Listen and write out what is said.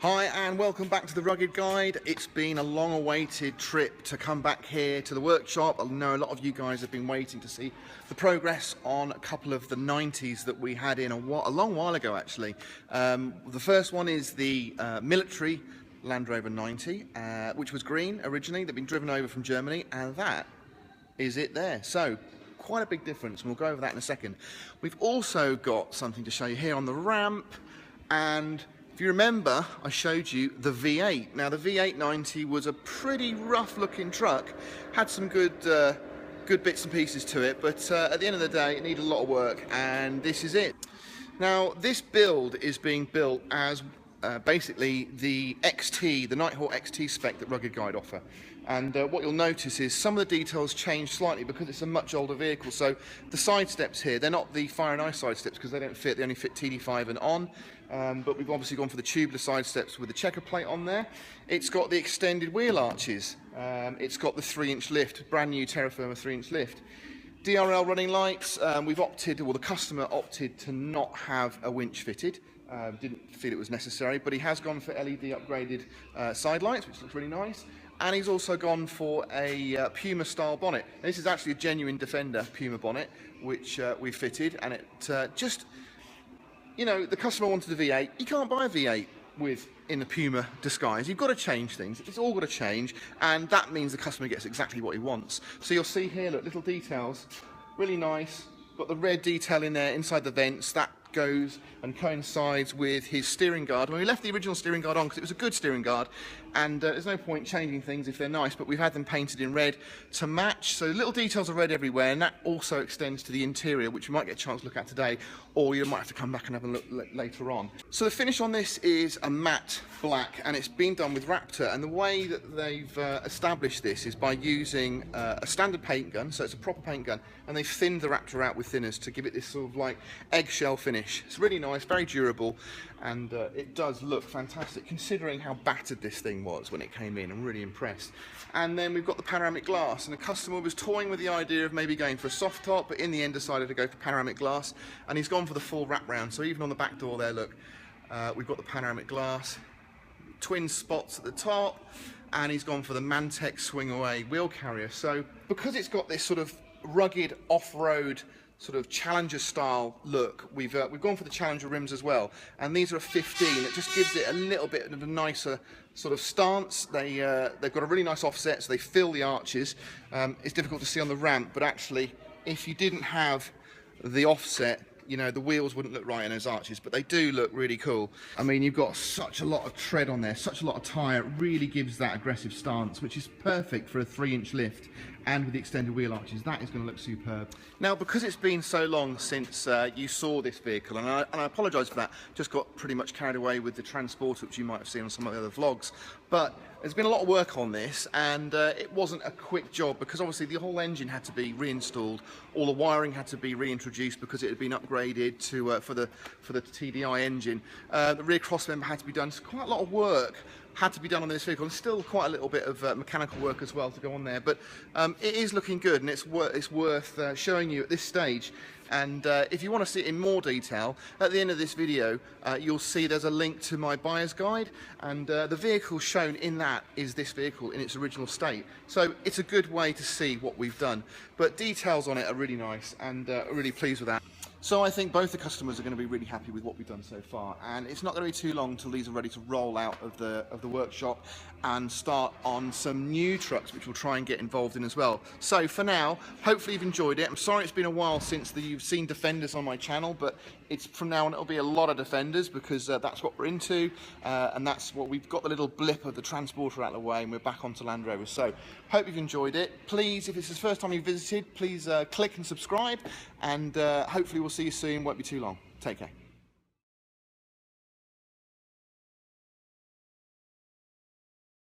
Hi and welcome back to the Rugged Guide. It's been a long-awaited trip to come back here to the workshop. I know a lot of you guys have been waiting to see the progress on a couple of the 90s that we had in a long while ago actually. The first one is the military Land Rover 90, which was green originally. They've been driven over from Germany, and that is it there. So quite a big difference, and we'll go over that in a second. We've also got something to show you here on the ramp, and if you remember, I showed you the V8. Now the V8 90 was a pretty rough looking truck, had some good bits and pieces to it, but at the end of the day it needed a lot of work, and this is it. Now this build is being built as basically the XT, the Nighthawk XT spec that Rugged Guide offer. And what you'll notice is some of the details change slightly because it's a much older vehicle. So the side steps here, they're not the Fire and Ice side steps because they don't fit, they only fit TD5 and on. But we've obviously gone for the tubular side steps with the checker plate on there. It's got the extended wheel arches. It's got the 3-inch lift, brand new Terra Firma 3-inch lift. DRL running lights, we've opted, or the customer opted to not have a winch fitted. Didn't feel it was necessary, but he has gone for LED upgraded side lights, which looks really nice. And he's also gone for a Puma style bonnet. Now, this is actually a genuine Defender Puma bonnet, which we fitted, and it just, you know, the customer wanted a V8. You can't buy a V8 in the Puma disguise. You've got to change things. It's all got to change, and that means the customer gets exactly what he wants. So you'll see here, look, little details, really nice. Got the red detail in there inside the vents. That goes and coincides with his steering guard. When we left the original steering guard on because it was a good steering guard, and there's no point changing things if they're nice, but we've had them painted in red to match, so little details are red everywhere, and that also extends to the interior, which we might get a chance to look at today, or you might have to come back and have a look later on. So the finish on this is a matte black, and it's been done with Raptor, and the way that they've established this is by using a standard paint gun, so it's a proper paint gun, and they've thinned the Raptor out with thinners to give it this sort of like eggshell finish. It's really nice, very durable, and it does look fantastic considering how battered this thing was when it came in. I'm really impressed. And then we've got the panoramic glass, and the customer was toying with the idea of maybe going for a soft top, but in the end decided to go for panoramic glass, and he's gone for the full wrap round. So even on the back door there, look, we've got the panoramic glass, twin spots at the top, and he's gone for the Mantex swing away wheel carrier. So because it's got this sort of rugged off-road sort of Challenger style look, we've gone for the Challenger rims as well, and these are a 15. It just gives it a little bit of a nicer sort of stance. They've got a really nice offset, so they fill the arches. It's difficult to see on the ramp, but actually if you didn't have the offset, you know, the wheels wouldn't look right in those arches, but they do look really cool. I mean, you've got such a lot of tread on there, such a lot of tyre. It really gives that aggressive stance, which is perfect for a 3-inch lift, and with the extended wheel arches, that is going to look superb. Now, because it's been so long since you saw this vehicle, and I apologise for that, just got pretty much carried away with the Transporter, which you might have seen on some of the other vlogs, but there's been a lot of work on this, and it wasn't a quick job because obviously the whole engine had to be reinstalled, all the wiring had to be reintroduced because it had been upgraded to for the TDI engine. The rear cross member had to be done, so quite a lot of work had to be done on this vehicle, and still quite a little bit of mechanical work as well to go on there, but it is looking good, and it's worth showing you at this stage. And if you want to see it in more detail, at the end of this video you'll see there's a link to my buyer's guide, and the vehicle shown in that is this vehicle in its original state, so it's a good way to see what we've done, but details on it are really nice, and really pleased with that. So I think both the customers are going to be really happy with what we've done so far, and it's not going to be too long until these are ready to roll out of the workshop and start on some new trucks, which we'll try and get involved in as well. So for now, hopefully you've enjoyed it. I'm sorry it's been a while since you've seen Defenders on my channel, but it's from now on it'll be a lot of Defenders because that's what we're into, and that's what we've got, the little blip of the Transporter out of the way, and we're back onto Land Rover. So hope you've enjoyed it. Please, if it's the first time you've visited, please click and subscribe, and hopefully we'll see you soon. Won't be too long. Take care.